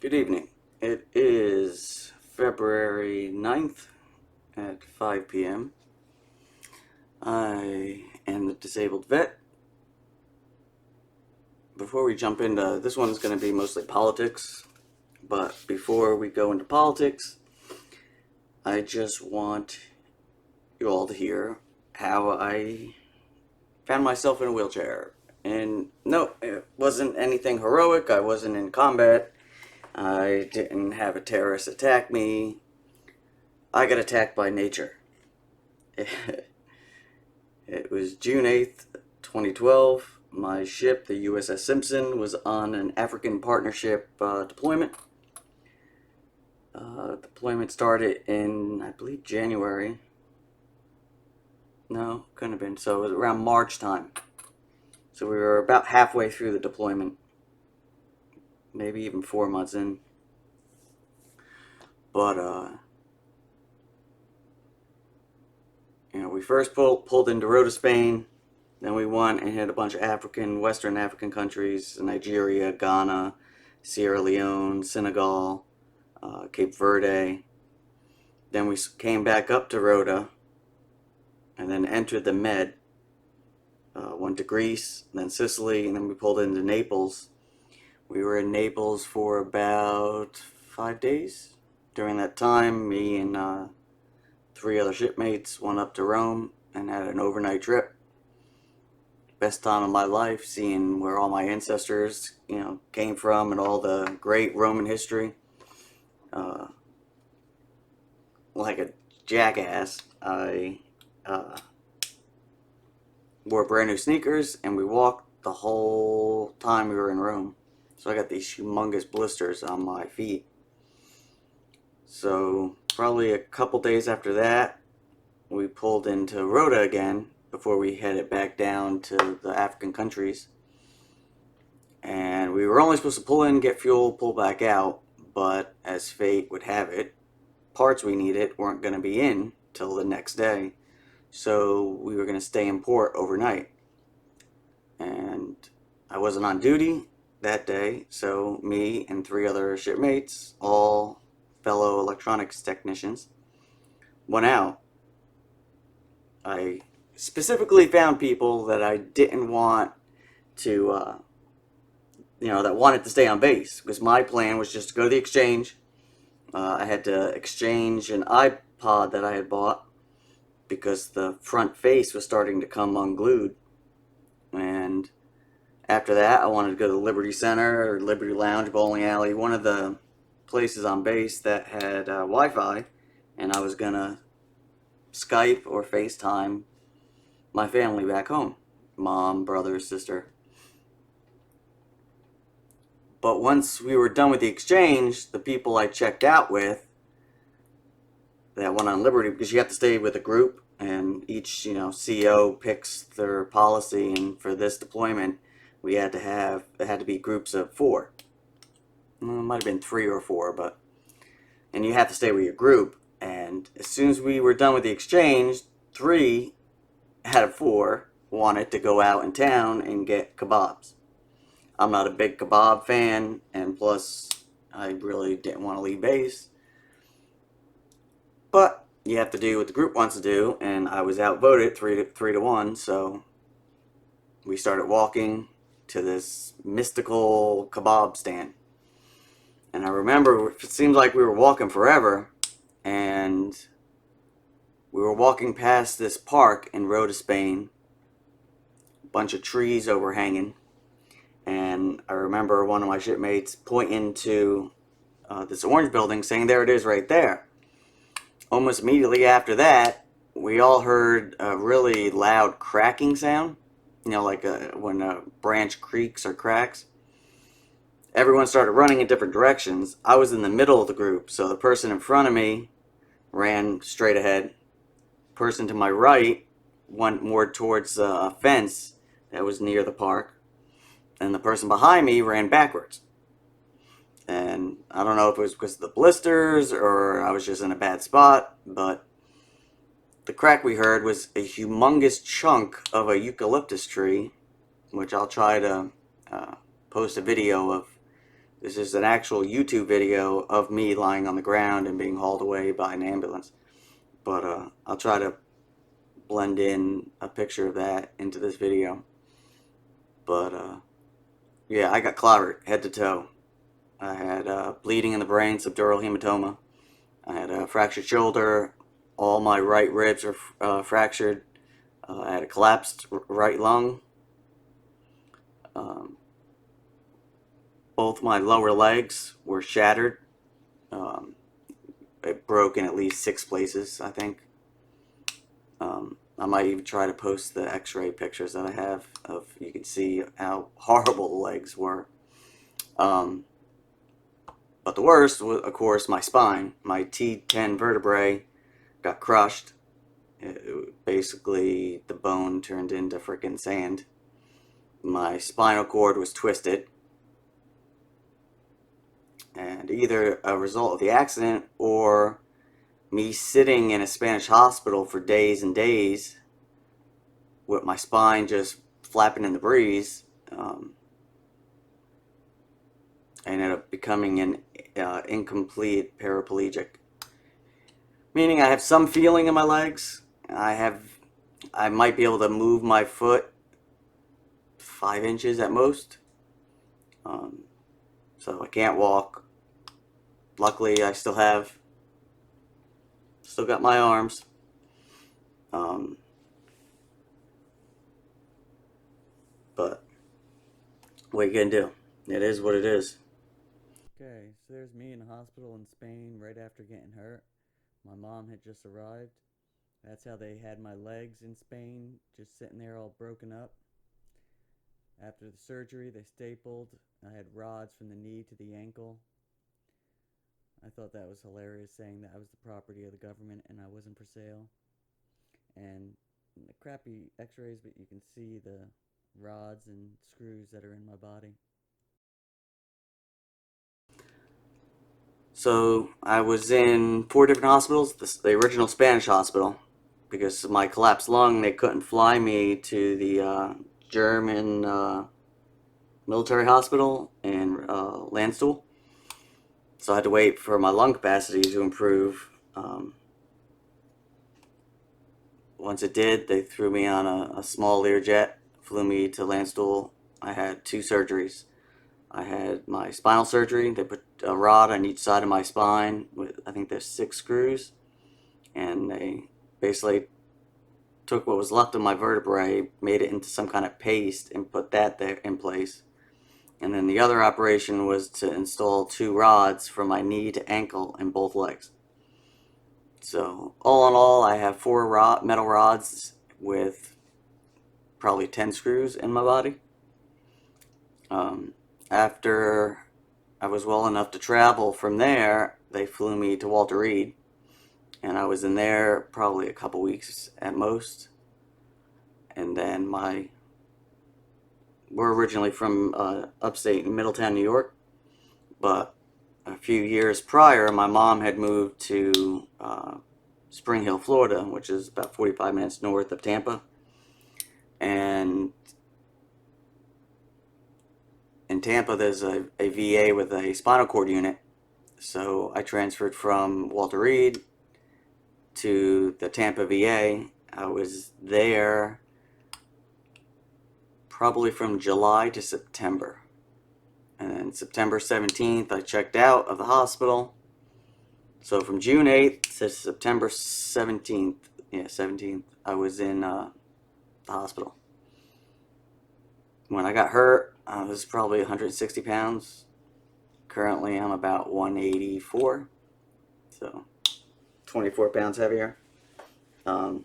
Good evening. It is February 9th at 5 p.m. I am the disabled vet. Before we jump into this one's going to be mostly politics, but before we go into politics, I just want you all to hear how I found myself in a wheelchair. And no, it wasn't anything heroic. I wasn't in combat. I didn't have a terrorist attack me. I got attacked by nature. It was June 8th, 2012. My ship, the USS Simpson, was on an African partnership deployment. Deployment started in, I believe, January. No, couldn't have been. So it was around March time. So we were about halfway through the deployment. Maybe even 4 months in. But, we first pulled into Rota, Spain. Then we went and hit a bunch of Western African countries: Nigeria, Ghana, Sierra Leone, Senegal, Cape Verde. Then we came back up to Rota and then entered the Med. Went to Greece, then Sicily, and then we pulled into Naples. We were in Naples for about 5 days. During that time, me and 3 other shipmates went up to Rome and had an overnight trip. Best time of my life, seeing where all my ancestors, came from and all the great Roman history. Like a jackass, I wore brand new sneakers and we walked the whole time we were in Rome. So I got these humongous blisters on my feet. So probably a couple days after that, we pulled into Rota again before we headed back down to the African countries. And we were only supposed to pull in, get fuel, pull back out, but as fate would have it, parts we needed weren't going to be in till the next day. So we were going to stay in port overnight. And I wasn't on duty that day, so me and 3 other shipmates, all fellow electronics technicians, went out. I specifically found people that I didn't want to, that wanted to stay on base, because my plan was just to go to the exchange. I had to exchange an iPod that I had bought because the front face was starting to come unglued. And after that, I wanted to go to the Liberty Center or Liberty Lounge, bowling alley, one of the places on base that had Wi-Fi, and I was gonna Skype or FaceTime my family back home, mom, brother, sister. But once we were done with the exchange, the people I checked out with that went on Liberty, because you have to stay with a group, and each CO picks their policy, and for this deployment, it had to be groups of 4. It might have been 3 or 4, and you have to stay with your group. And as soon as we were done with the exchange, 3 out of 4 wanted to go out in town and get kebabs. I'm not a big kebab fan, and plus I really didn't want to leave base. But you have to do what the group wants to do, and I was outvoted 3 to 1, so we started walking to this mystical kebab stand. And I remember it seemed like we were walking forever, and we were walking past this park in Rota, Spain, a bunch of trees overhanging, and I remember one of my shipmates pointing to this orange building, saying, "There it is right there." Almost immediately after that, we all heard a really loud cracking sound, like when a branch creaks or cracks. Everyone started running in different directions. I was in the middle of the group, so the person in front of me ran straight ahead. The person to my right went more towards a fence that was near the park, and the person behind me ran backwards. And I don't know if it was because of the blisters or I was just in a bad spot, but the crack we heard was a humongous chunk of a eucalyptus tree, which I'll try to post a video of This is an actual YouTube video of me lying on the ground and being hauled away by an ambulance. But I'll try to blend in a picture of that into this video. But yeah, I got clobbered head to toe. I had bleeding in the brain, subdural hematoma. I had a fractured shoulder. All my right ribs are fractured. I had a collapsed right lung. Both my lower legs were shattered. It broke in at least 6 places, I think. I might even try to post the x-ray pictures that I have of, you can see how horrible the legs were. But the worst was, of course, my spine. My T10 vertebrae got crushed. Basically, the bone turned into freaking sand. My spinal cord was twisted. And either a result of the accident or me sitting in a Spanish hospital for days and days with my spine just flapping in the breeze, I ended up becoming an incomplete paraplegic, meaning I have some feeling in my legs. I might be able to move my foot 5 inches at most, so I can't walk. Luckily, I still got my arms. But what are you gonna do? It is what it is. Okay, so there's me in the hospital in Spain right after getting hurt. My mom had just arrived. That's how they had my legs in Spain, just sitting there all broken up. After the surgery, they stapled. I had rods from the knee to the ankle. I thought that was hilarious, saying that I was the property of the government and I wasn't for sale. And the crappy x-rays, but you can see the rods and screws that are in my body. So I was in 4 different hospitals, the original Spanish hospital, because of my collapsed lung. They couldn't fly me to the German military hospital in Landstuhl, so I had to wait for my lung capacity to improve. Once it did, they threw me on a small Learjet, flew me to Landstuhl. I had 2 surgeries. I had my spinal surgery. They put a rod on each side of my spine with, I think there's 6 screws, and they basically took what was left of my vertebrae, made it into some kind of paste, and put that there in place. And then the other operation was to install 2 rods from my knee to ankle in both legs. So all in all, I have 4 metal rods with probably 10 screws in my body. After I was well enough to travel from there, they flew me to Walter Reed, and I was in there probably a couple weeks at most. And then we're originally from upstate Middletown, New York, but a few years prior, my mom had moved to Spring Hill, Florida, which is about 45 minutes north of Tampa. And in Tampa, there's a VA with a spinal cord unit. So I transferred from Walter Reed to the Tampa VA. I was there probably from July to September. And then September 17th, I checked out of the hospital. So from June 8th to September 17th, 17th, I was in the hospital. When I got hurt, I was probably 160 pounds. Currently, I'm about 184, so 24 pounds heavier. Let me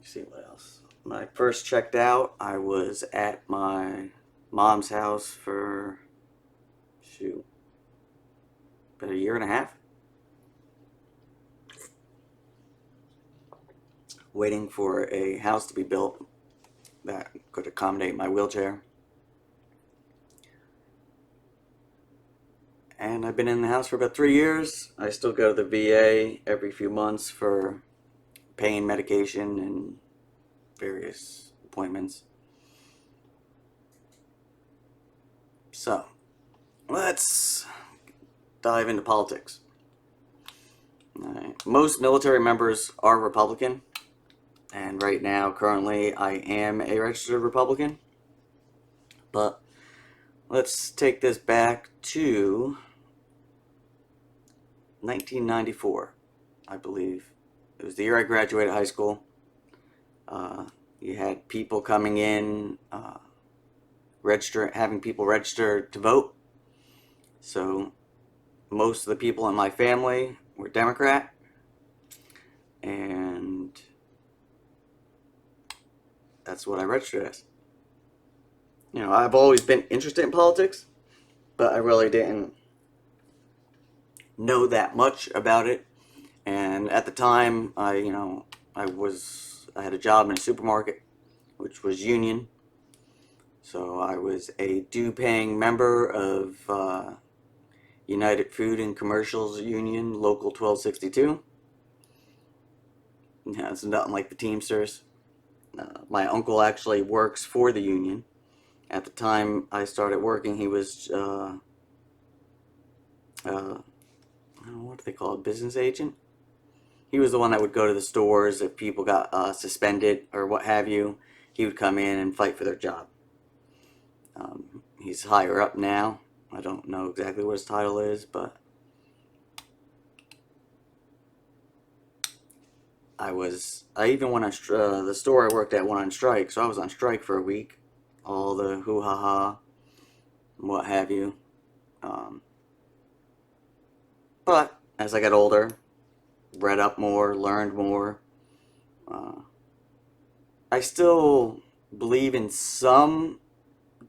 see what else. When I first checked out, I was at my mom's house for, about a year and a half. Waiting for a house to be built that could accommodate my wheelchair. And I've been in the house for about 3 years. I still go to the VA every few months for pain medication and various appointments. So, let's dive into politics. Most military members are Republican, and right now, currently, I am a registered Republican. But let's take this back to 1994, I believe. It was the year I graduated high school. You had people coming in, having people register to vote. So most of the people in my family were Democrat, and that's what I registered as. You know, I've always been interested in politics, but I really didn't know that much about it. And at the time, I had a job in a supermarket, which was union. So I was a due-paying member of United Food and Commercials Union, Local 1262. Yeah, it's nothing like the Teamsters. My uncle actually works for the union. At the time I started working, he was, I don't know, what do they call it, business agent? He was the one that would go to the stores if people got suspended or what have you. He would come in and fight for their job. He's higher up now. I don't know exactly what his title is, but I even went on, the store I worked at went on strike, so I was on strike for a week. All the hoo-ha-ha, what have you. But as I got older, read up more, learned more, I still believe in some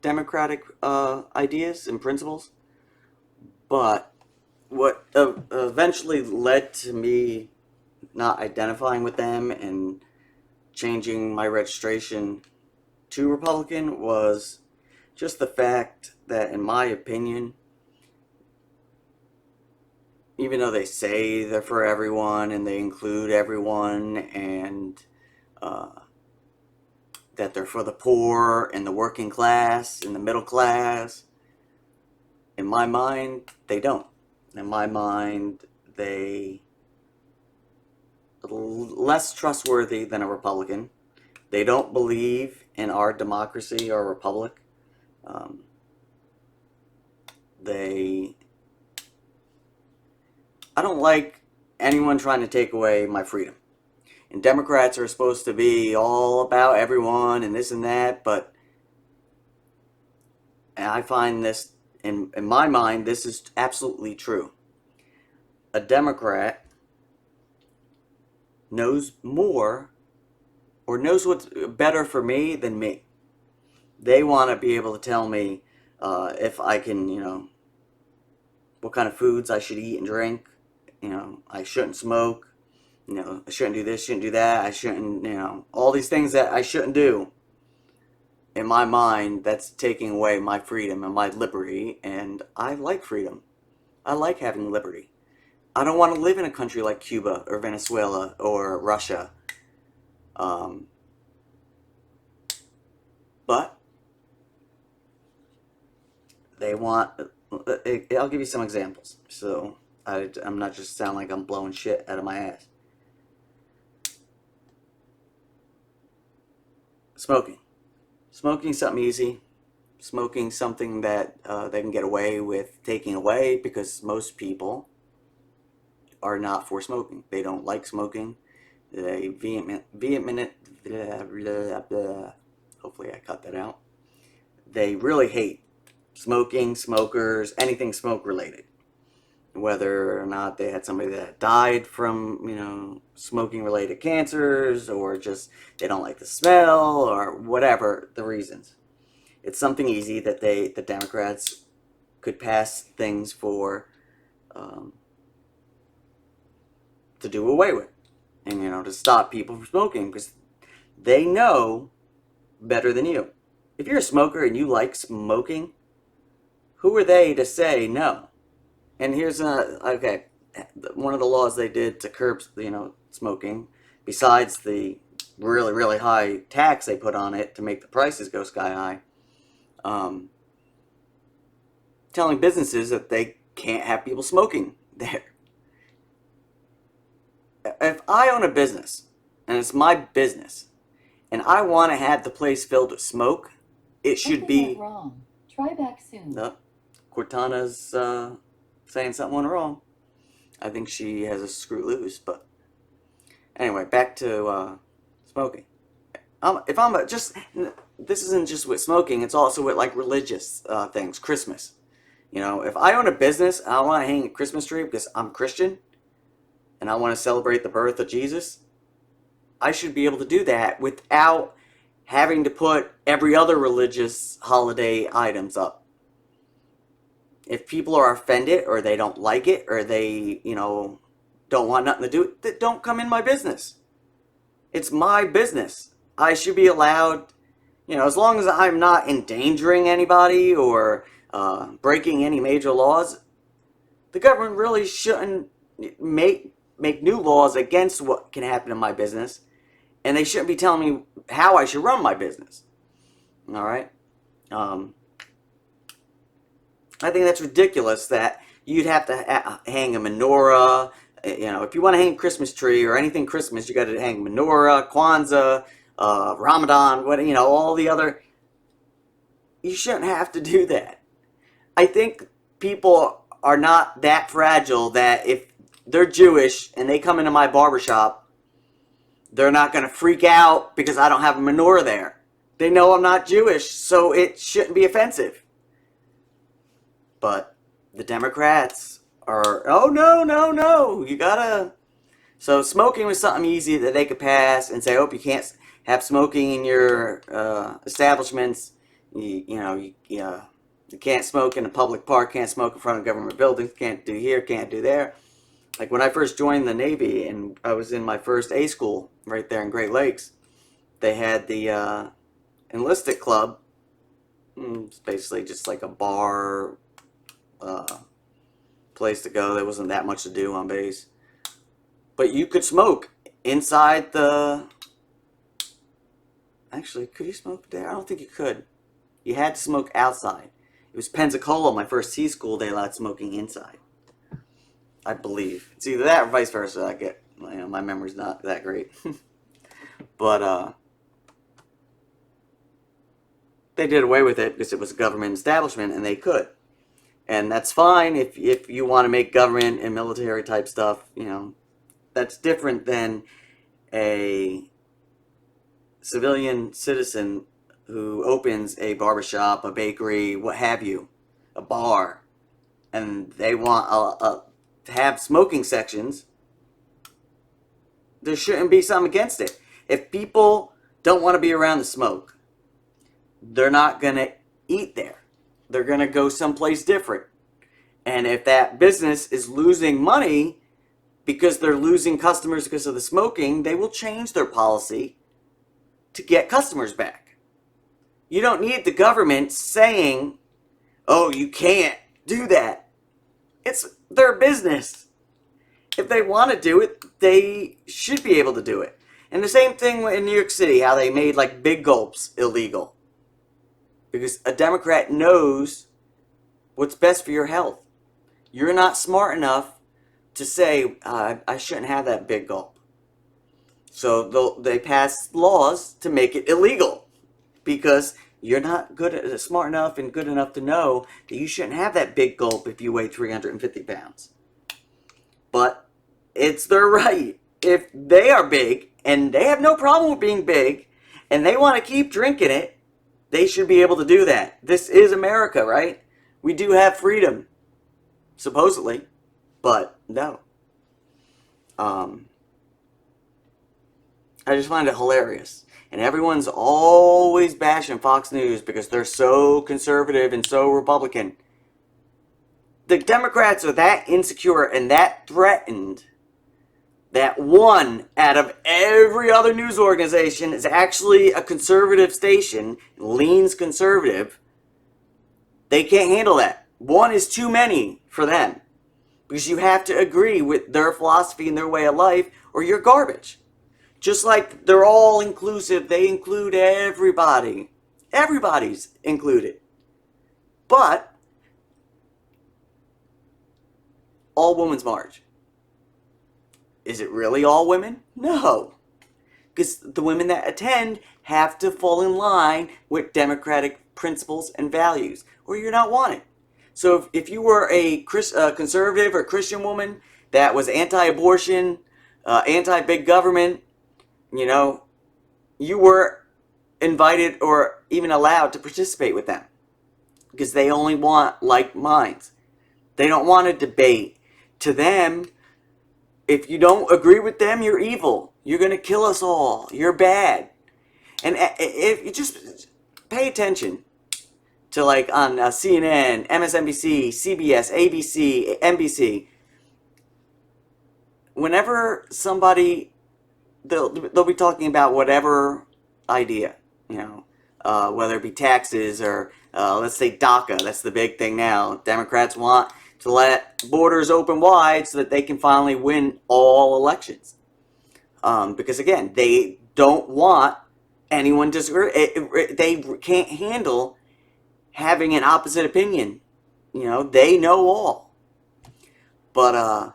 democratic ideas and principles, but what eventually led to me not identifying with them and changing my registration to Republican was just the fact that, in my opinion, even though they say they're for everyone and they include everyone and that they're for the poor and the working class and the middle class, in my mind, they don't. In my mind, they less trustworthy than a Republican. They don't believe in our democracy or republic. I don't like anyone trying to take away my freedom. And Democrats are supposed to be all about everyone and this and that, but I find this, in my mind, this is absolutely true. A Democrat knows more or knows what's better for me than me. They want to be able to tell me if I can, what kind of foods I should eat and drink. I shouldn't smoke. I shouldn't do this, shouldn't do that. I shouldn't, all these things that I shouldn't do. In my mind, that's taking away my freedom and my liberty, and I like freedom. I like having liberty. I don't want to live in a country like Cuba or Venezuela or Russia. But they want, I'll give you some examples. So I'm not just sound like I'm blowing shit out of my ass. Smoking. Smoking something easy. Smoking something that they can get away with taking away because most people are not for smoking. They don't like smoking. They hopefully I cut that out. They really hate smoking, smokers, anything smoke related. Whether or not they had somebody that died from, smoking related cancers, or just they don't like the smell, or whatever the reasons. It's something easy that the Democrats could pass things for to do away with, and to stop people from smoking because they know better than you. If you're a smoker and you like smoking, who are they to say no? And here's okay, one of the laws they did to curb smoking, besides the really really high tax they put on it to make the prices go sky high. telling businesses that they can't have people smoking there. If I own a business, and it's my business, and I want to have the place filled with smoke, it should be wrong. Try back soon. Cortana's saying something went wrong. I think she has a screw loose, but anyway, back to smoking. If I'm this isn't just with smoking, it's also with like religious things, Christmas. You know, if I own a business and I want to hang a Christmas tree because I'm Christian and I want to celebrate the birth of Jesus, I should be able to do that without having to put every other religious holiday items up. If people are offended or they don't like it or they, don't want nothing to do with it, don't come in my business. It's my business. I should be allowed, as long as I'm not endangering anybody or breaking any major laws, the government really shouldn't make new laws against what can happen in my business, and they shouldn't be telling me how I should run my business. All right? I think that's ridiculous that you'd have to hang a menorah. If you want to hang a Christmas tree or anything Christmas, you got to hang menorah, Kwanzaa, Ramadan, all the other. You shouldn't have to do that. I think people are not that fragile that if they're Jewish and they come into my barbershop, they're not going to freak out because I don't have a menorah there. They know I'm not Jewish, so it shouldn't be offensive. But the Democrats are, oh, no, you gotta. So smoking was something easy that they could pass and say, oh, you can't have smoking in your establishments. You can't smoke in a public park, can't smoke in front of government buildings, can't do here, can't do there. Like when I first joined the Navy and I was in my first A school right there in Great Lakes, they had the enlisted club. It's basically just like a bar place to go. There wasn't that much to do on base. But you could smoke inside the... Actually, could you smoke there? I don't think you could. You had to smoke outside. It was Pensacola, my first T school, they allowed smoking inside. I believe. It's either that or vice versa. I get, my memory's not that great. But they did away with it because it was a government establishment and they could. And that's fine if you want to make government and military type stuff, that's different than a civilian citizen who opens a barbershop, a bakery, what have you, a bar, and they want to have smoking sections. There shouldn't be something against it. If people don't want to be around the smoke, they're not going to eat there. They're going to go someplace different. And if that business is losing money because they're losing customers because of the smoking, they will change their policy to get customers back. You don't need the government saying, oh, you can't do that. It's their business. If they want to do it, they should be able to do it. And the same thing in New York City, how they made like big gulps illegal. Because a Democrat knows what's best for your health. You're not smart enough to say, I shouldn't have that big gulp. So they pass laws to make it illegal. Because you're not smart enough and good enough to know that you shouldn't have that big gulp if you weigh 350 pounds. But it's their right. If they are big, and they have no problem with being big, and they want to keep drinking it, they should be able to do that. This is America, right? We do have freedom, supposedly, but no. I just find it hilarious. And everyone's always bashing Fox News because they're so conservative and so Republican. The Democrats are that insecure and that threatened that one out of every other news organization is actually a conservative station, leans conservative. They can't handle that. One is too many for them. Because you have to agree with their philosophy and their way of life or you're garbage. Just like they're all inclusive, they include everybody. Everybody's included. But all women's march. Is it really all women? No. Because the women that attend have to fall in line with democratic principles and values, or you're not wanted. So if you were a conservative or Christian woman that was anti-abortion, anti-big government, you know, you were invited or even allowed to participate with them. Because they only want like minds. They don't want to debate. To them, if you don't agree with them, you're evil. You're going to kill us all. You're bad. And if you just pay attention to, like, on CNN, MSNBC, CBS, ABC, NBC, whenever somebody, they'll be talking about whatever idea, you know, whether it be taxes or, let's say, DACA. That's the big thing now. Democrats want to let borders open wide so that they can finally win all elections. Because, again, they don't want anyone disagree. They can't handle having an opposite opinion. You know, they know all. But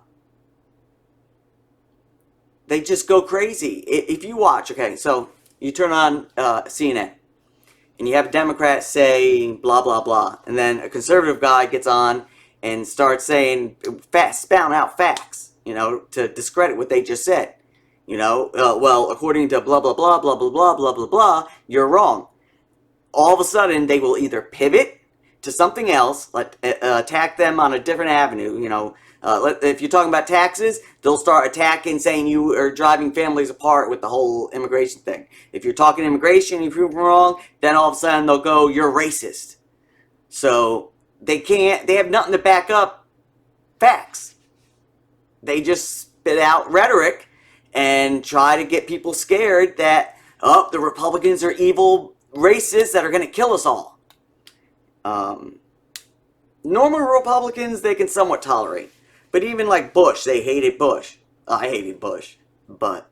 they just go crazy. If you watch, okay, so you turn on CNN, and you have a Democrat say blah, blah, blah, and then a conservative guy gets on and starts saying, spouting out facts, you know, to discredit what they just said. You know, well, according to blah, blah, blah, blah, blah, blah, blah, blah, blah, you're wrong. All of a sudden, they will either pivot to something else, like attack them on a different avenue. You know, if you're talking about taxes, they'll start attacking, saying you are driving families apart with the whole immigration thing. If you're talking immigration, you prove them wrong, then all of a sudden they'll go, you're racist. So they have nothing to back up facts. They just spit out rhetoric and try to get people scared that, oh, the Republicans are evil racists that are going to kill us all. Normal Republicans, they can somewhat tolerate. But even like Bush, they hated Bush. I hated Bush. But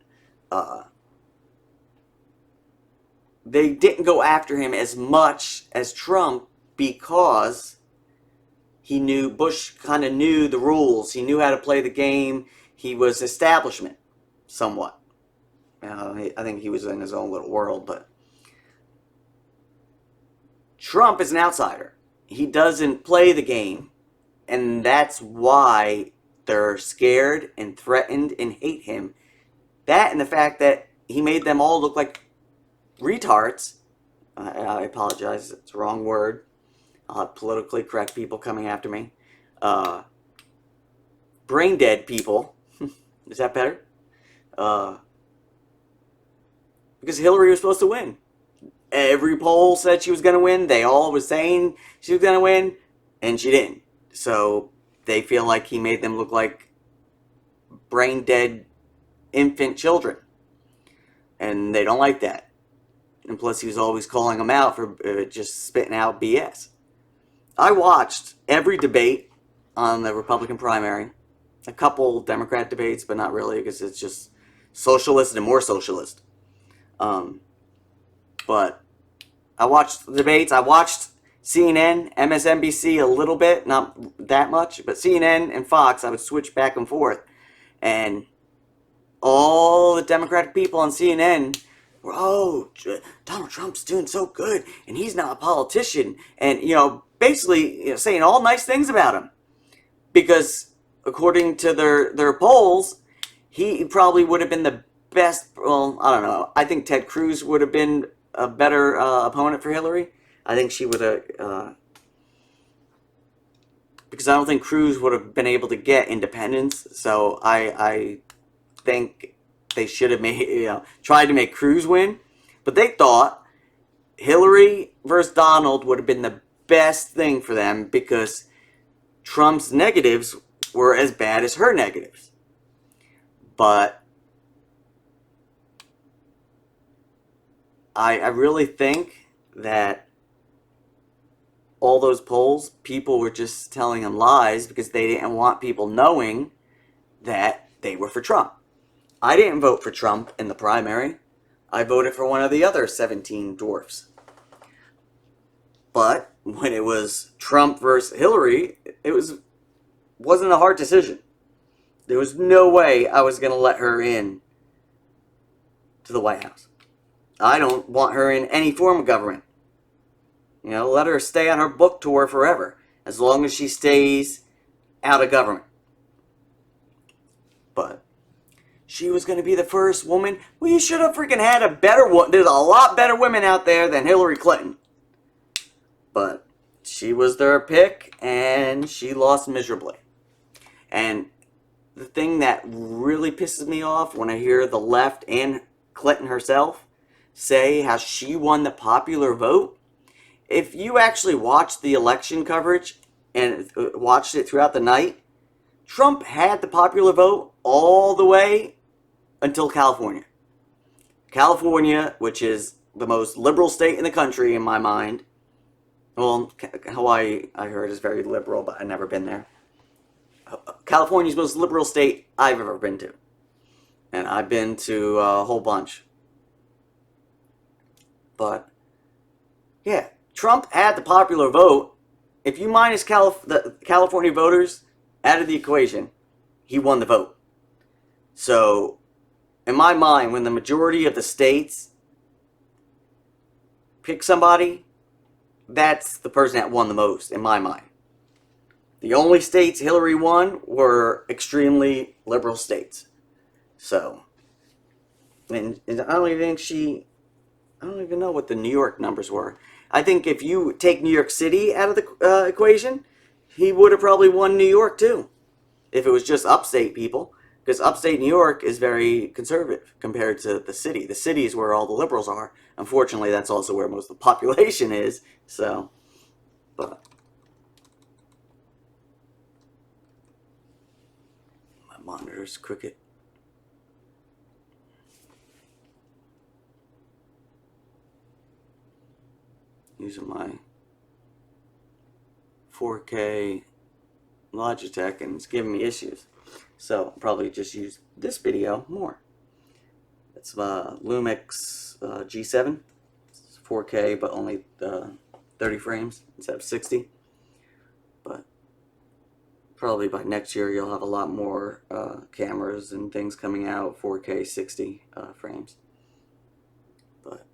they didn't go after him as much as Trump because Bush kind of knew the rules. He knew how to play the game. He was establishment, somewhat. I think he was in his own little world, but Trump is an outsider. He doesn't play the game, and that's why they're scared and threatened and hate him. That and the fact that he made them all look like retards. I apologize, it's the wrong word. I'll have politically correct people coming after me. Brain dead people. Is that better? Because Hillary was supposed to win. Every poll said she was going to win. They all was saying she was going to win, and she didn't. So they feel like he made them look like brain dead infant children. And they don't like that. And plus he was always calling them out for just spitting out BS. I watched every debate on the Republican primary. A couple Democrat debates, but not really, because it's just socialist and more socialist. But I watched the debates. I watched CNN, MSNBC a little bit, not that much, but CNN and Fox, I would switch back and forth. And all the Democratic people on CNN were, oh, Donald Trump's doing so good, and he's not a politician. And, basically saying all nice things about him. Because according to their polls, he probably would have been the best, well, I don't know. I think Ted Cruz would have been a better opponent for Hillary. I think she would have, because I don't think Cruz would have been able to get independents. So I think they should have tried to make Cruz win. But they thought Hillary versus Donald would have been the best thing for them because Trump's negatives were as bad as her negatives. But I really think that all those polls, people were just telling them lies because they didn't want people knowing that they were for Trump. I didn't vote for Trump in the primary. I voted for one of the other 17 dwarfs. But when it was Trump versus Hillary, wasn't a hard decision. There was no way I was going to let her in to the White House. I don't want her in any form of government. You know, let her stay on her book tour forever, as long as she stays out of government. But she was going to be the first woman. Well, you should have freaking had a better one. There's a lot better women out there than Hillary Clinton. But she was their pick, and she lost miserably. And the thing that really pisses me off when I hear the left and Clinton herself say how she won the popular vote, if you actually watched the election coverage and watched it throughout the night, Trump had the popular vote all the way until California. California, which is the most liberal state in the country in my mind. Well, Hawaii, I heard, is very liberal, but I've never been there. California's the most liberal state I've ever been to. And I've been to a whole bunch. But, yeah, Trump had the popular vote. If you minus the California voters out of the equation, he won the vote. So, in my mind, when the majority of the states pick somebody, that's the person that won the most, in my mind. The only states Hillary won were extremely liberal states. So, and I don't even know what the New York numbers were. I think if you take New York City out of the equation, he would have probably won New York too. If it was just upstate people. Because upstate New York is very conservative compared to the city. The city is where all the liberals are. Unfortunately, that's also where most of the population is. So, but my monitor's crooked. Using my 4K Logitech, and it's giving me issues. So I'll probably just use this video more. It's Lumix G7. It's 4K, but only 30 frames instead of 60. But probably by next year you'll have a lot more cameras and things coming out 4K 60 frames. But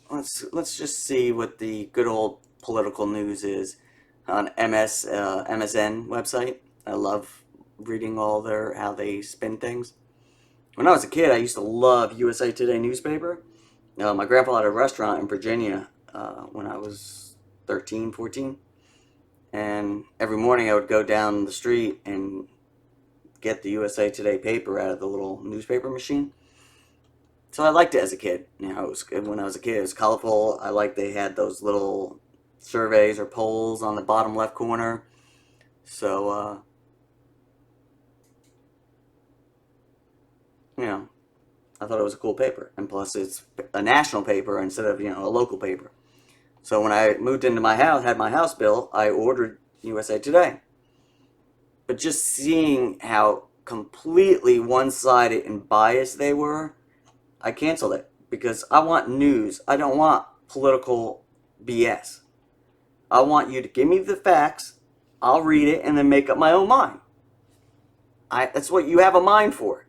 let's just see what the good old political news is on MSN website. I love reading all how they spin things. When I was a kid, I used to love USA Today newspaper. My grandpa had a restaurant in Virginia when I was 13, 14. And every morning I would go down the street and get the USA Today paper out of the little newspaper machine. So I liked it as a kid. You know, when I was a kid, it was colorful. I liked they had those little surveys or polls on the bottom left corner. So, you know, I thought it was a cool paper. And plus, it's a national paper instead of, a local paper. So when I moved into my house, had my house built, I ordered USA Today. But just seeing how completely one-sided and biased they were, I canceled it. Because I want news. I don't want political BS. I want you to give me the facts. I'll read it and then make up my own mind. That's what you have a mind for.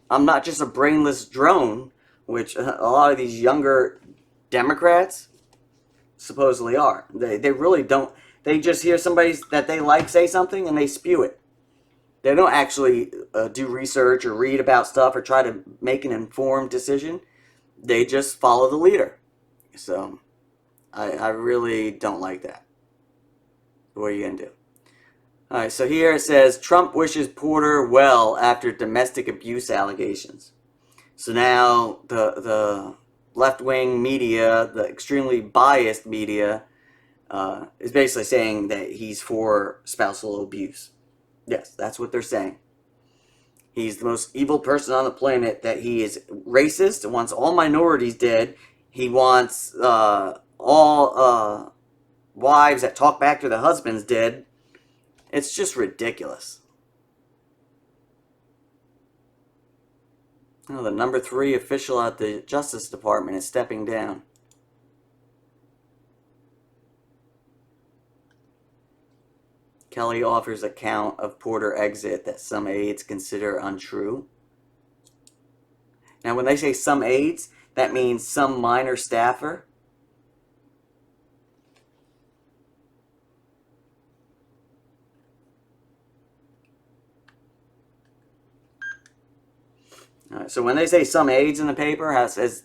I'm not just a brainless drone, which a lot of these younger Democrats supposedly are. They really don't. They just hear somebody that they like say something and they spew it. They don't actually do research or read about stuff or try to make an informed decision. They just follow the leader. So I really don't like that. What are you going to do? Alright, so here it says, Trump wishes Porter well after domestic abuse allegations. So now the left-wing media, the extremely biased media, is basically saying that he's for spousal abuse. Yes, that's what they're saying. He's the most evil person on the planet, that he is racist, wants all minorities dead. He wants all wives that talk back to their husbands dead. It's just ridiculous. Oh, the number 3 official at the Justice Department is stepping down. Kelly offers account of Porter exit that some aides consider untrue. Now, when they say some aides, that means some minor staffer. So when they say some aides in the paper, how it says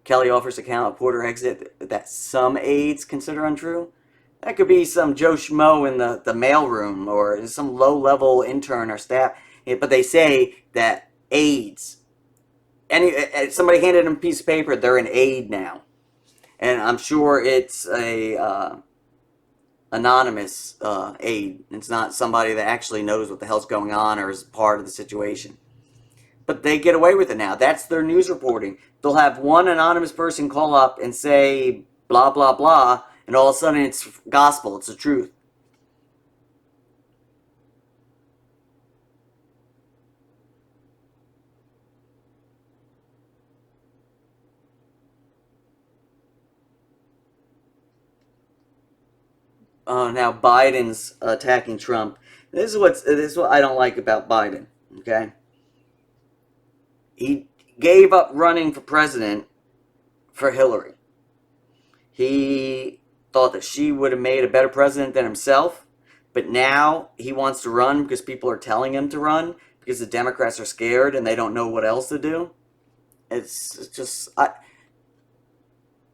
Kelly offers account of Porter exit that some aides consider untrue, that could be some Joe Schmo in the mailroom or some low-level intern or staff. But they say that aides, somebody handed them a piece of paper, they're an aide now. And I'm sure it's a anonymous aide. It's not somebody that actually knows what the hell's going on or is part of the situation. But they get away with it now. That's their news reporting. They'll have one anonymous person call up and say blah, blah, blah, and all of a sudden it's gospel. It's the truth. Now Biden's attacking Trump. This is what I don't like about Biden. Okay, he gave up running for president for Hillary. He thought that she would have made a better president than himself, but now he wants to run because people are telling him to run because the Democrats are scared and they don't know what else to do. It's just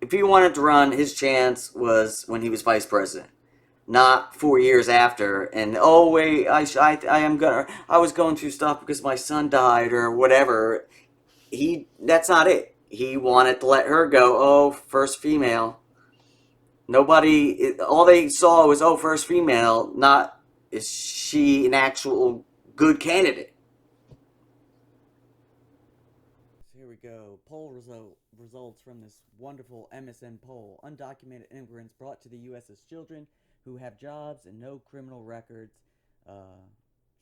if he wanted to run, his chance was when he was vice president, not 4 years after. And oh wait, I was going through stuff because my son died or whatever. That's not it. He wanted to let her go. Oh, first female. Nobody. All they saw was first female. Not is she an actual good candidate. So here we go. Results from this wonderful MSN poll. Undocumented immigrants brought to the U.S. as children who have jobs and no criminal records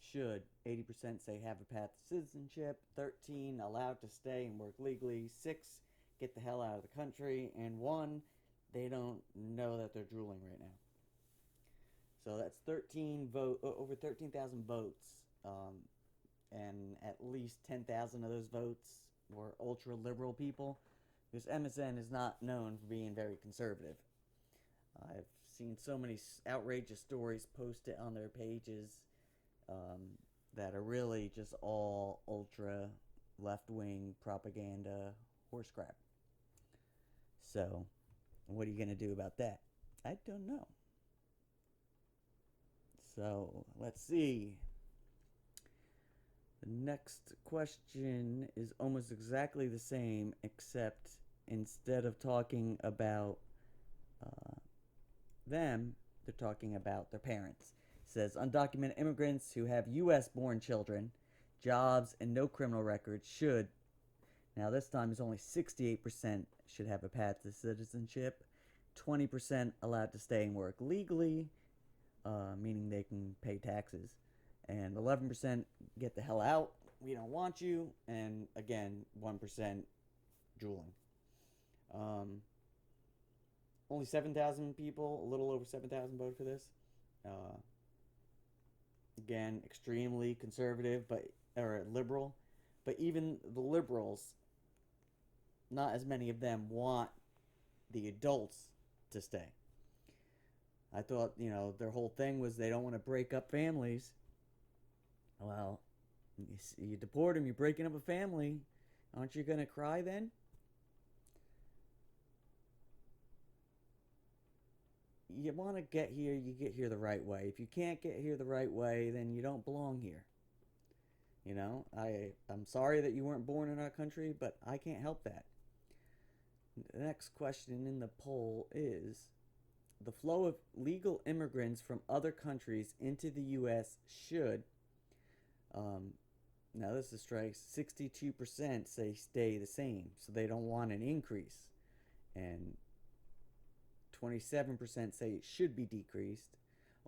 should 80% say have a path to citizenship, 13 allowed to stay and work legally, 6 get the hell out of the country, and 1 they don't know that they're drooling right now. So that's over 13,000 votes, and at least 10,000 of those votes were ultra liberal people, because MSN is not known for being very conservative. I've seen so many outrageous stories posted on their pages that are really just all ultra left-wing propaganda horse crap. So, what are you going to do about that? I don't know. So, let's see. The next question is almost exactly the same, except instead of talking about them, they're talking about their parents. It says undocumented immigrants who have U.S.-born children, jobs, and no criminal records should. Now this time it's only 68% should have a path to citizenship, 20% allowed to stay and work legally, meaning they can pay taxes, and 11% get the hell out, we don't want you, and again 1% drooling. Only 7,000 people, a little over 7,000 voted for this. Again, extremely conservative, or liberal. But even the liberals, not as many of them want the adults to stay. I thought, their whole thing was they don't want to break up families. Well, you deport them, you're breaking up a family. Aren't you going to cry then? You want to get here, you get here the right way. If you can't get here the right way, then you don't belong here. I'm sorry that you weren't born in our country, but I can't help that. The next question in the poll is, the flow of legal immigrants from other countries into the U.S. should, now this is strikes, 62% say stay the same, so they don't want an increase. And 27% say it should be decreased.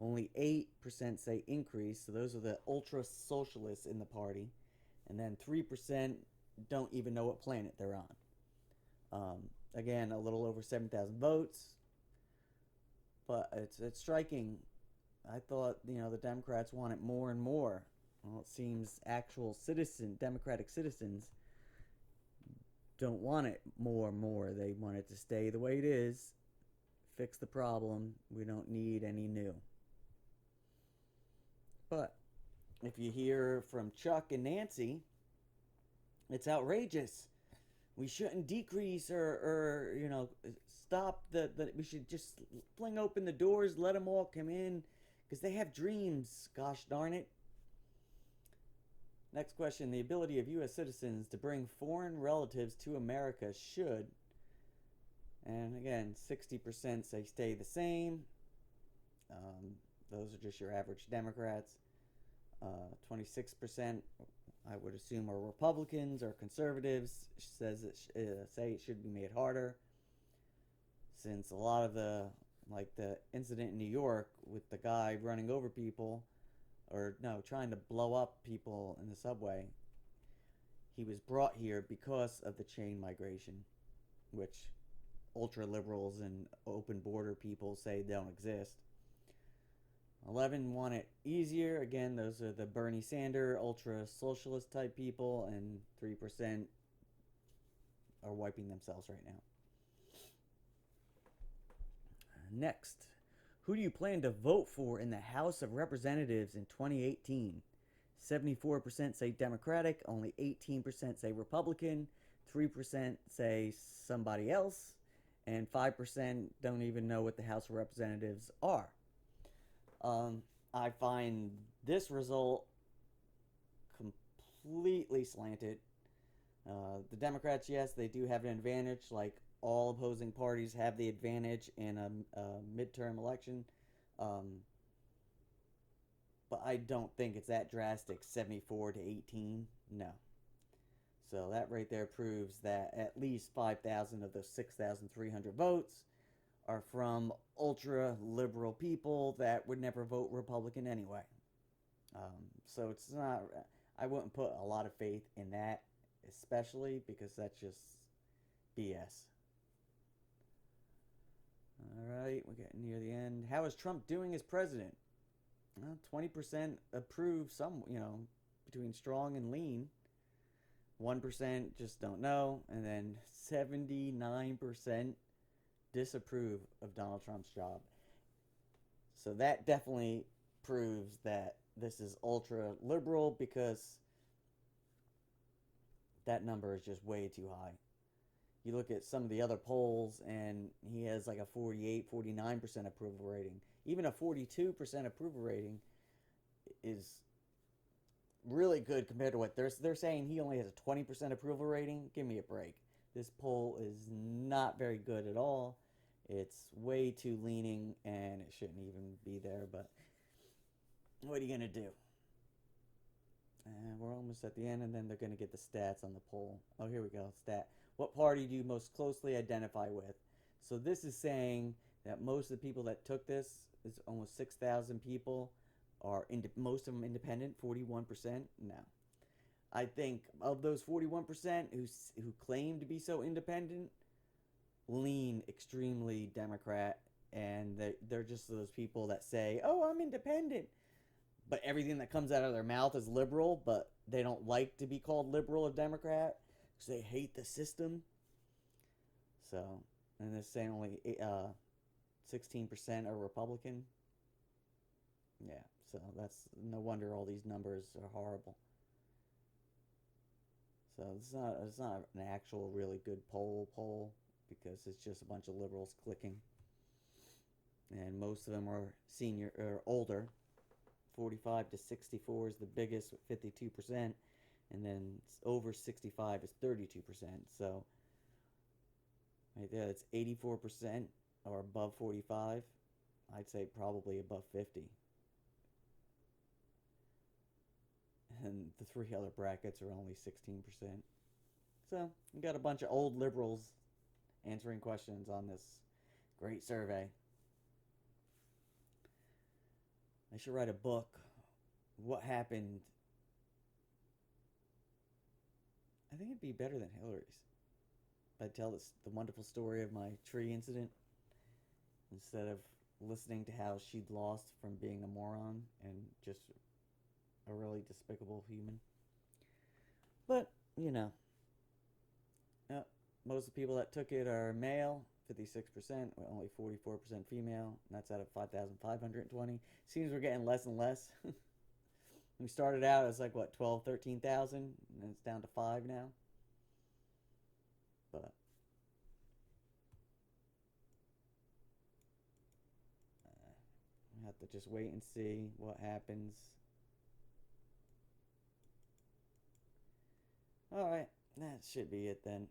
Only 8% say increase, so those are the ultra socialists in the party. And then 3% don't even know what planet they're on. Again, a little over 7,000 votes. But it's striking I thought, the Democrats want it more and more. Well, it seems actual Democratic citizens don't want it more and more. They want it to stay the way it is, fix the problem. We don't need any new. But if you hear from Chuck and Nancy, it's outrageous. We shouldn't decrease or stop we should just fling open the doors, let them all come in because they have dreams. Gosh darn it. Next question. The ability of U.S. citizens to bring foreign relatives to America should, and again, 60% say stay the same. Those are just your average Democrats. 26%, I would assume, are Republicans or conservatives. Say it should be made harder, since a lot of the incident in New York with the guy running over people, or no, trying to blow up people in the subway. He was brought here because of the chain migration, which ultra liberals and open border people say don't exist. 11 want it easier. Again, those are the Bernie Sanders, ultra socialist type people, and 3% are wiping themselves right now. Next, who do you plan to vote for in the House of Representatives in 2018? 74% say Democratic, only 18% say Republican, 3% say somebody else, and 5% don't even know what the House of Representatives are. I find this result completely slanted. The Democrats, yes, they do have an advantage. Like all opposing parties have the advantage in a midterm election. But I don't think it's that drastic, 74-18. No. So that right there proves that at least 5,000 of those 6,300 votes are from ultra liberal people that would never vote Republican anyway. So it's not, I wouldn't put a lot of faith in that, especially because that's just BS. Alright, we're getting near the end. How is Trump doing as president? 20% approve, between strong and lean. 1% just don't know. And then 79% disapprove of Donald Trump's job. So that definitely proves that this is ultra liberal, because that number is just way too high. You look at some of the other polls and he has like a 48-49% approval rating. Even a 42% approval rating is really good compared to what they're saying. He only has a 20% approval rating. Give me a break. This poll is not very good at all. It's way too leaning, and it shouldn't even be there, but what are you going to do? We're almost at the end, and then they're going to get the stats on the poll. Oh, here we go. Stat. What party do you most closely identify with? So this is saying that most of the people that took this, is almost 6,000 people, are most of them independent, 41%? No. I think of those 41% who claim to be so independent, lean extremely Democrat, and they're just those people that say, oh, I'm independent, but everything that comes out of their mouth is liberal, but they don't like to be called liberal or Democrat because they hate the system. So, and they're saying only 16% are Republican. Yeah, so that's no wonder all these numbers are horrible. So it's not an actual really good poll, because it's just a bunch of liberals clicking, and most of them are senior or older. 45 to 64 is the biggest with 52%, and then over 65 is 32%. So right there, that's 84% or above 45. I'd say probably above 50. And the three other brackets are only 16%. So we got a bunch of old liberals answering questions on this great survey. I should write a book. What happened? I think it'd be better than Hillary's. I'd tell the wonderful story of my tree incident instead of listening to how she'd lost from being a moron and just a really despicable human. But, you know, most of the people that took it are male, 56%, with only 44% female, and that's out of 5,520. Seems we're getting less and less. We started out as like, what, 12, 13,000, and it's down to 5 now. But we have to just wait and see what happens. Alright, that should be it then.